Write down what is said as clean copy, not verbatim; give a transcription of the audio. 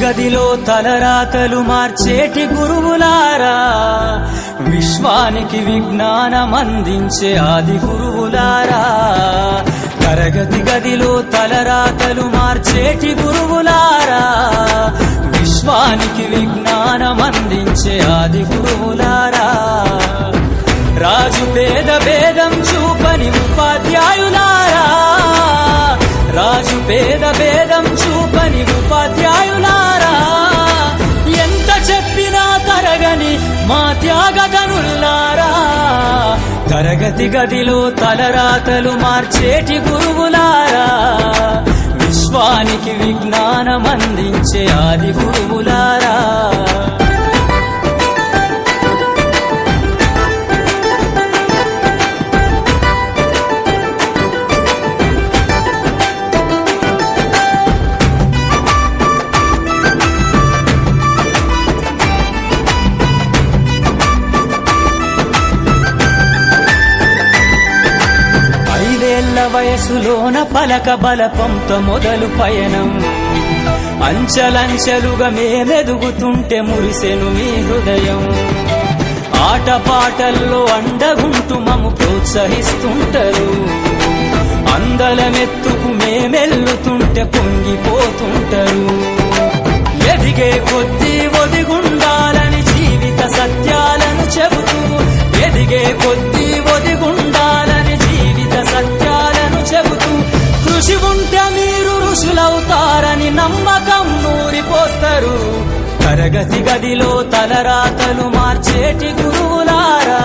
గదిలో తలరాతలు మార్చేటి గురువులారా, విశ్వానికి విజ్ఞానమందించే ఆది గురువులారా. తరగతి గదిలో తలరాతలు మార్చేటి గురువులారా, విశ్వానికి విజ్ఞానమందించే ఆది గురువులారా. రాజు పేద భేదం చూపని ఉపాధ్యాయులారా, రాజు పేద భేదం చూపని ఉపాధ్యాయులారా. ఎంత చెప్పినా తరగని మా త్యాగధనులారా, తరగతి గదిలో తలరాతలు మార్చేటి గురువులారా, విశ్వానికి విజ్ఞానమందించే ఆది గురువులారా. వయసులోన పలక బలపంతో మొదలు పయనం, అంచలంచెలుగా మేమెదుగుతుంటే మురిసెను మీ హృదయం. ఆటపాటల్లో అండగుంటూ మము ప్రోత్సహిస్తుంటారు, అందలమెత్తుకు మేమెల్లుతుంటే పొంగిపోతుంటారు. ఎదిగే కొద్దీ ఒదిగుండాలని జీవిత సత్యాలను చెబుతూ, ఎదిగే కొద్దీ ఒదిగుండాలని జీవిత సత్యాలను చెబుతూ, కృషి ఉంటే మీరు ఋషులవుతారని నమ్మకం నూరిపోస్తారు. తరగతి గదిలో తలరాతలు మార్చేటి గురువులారా,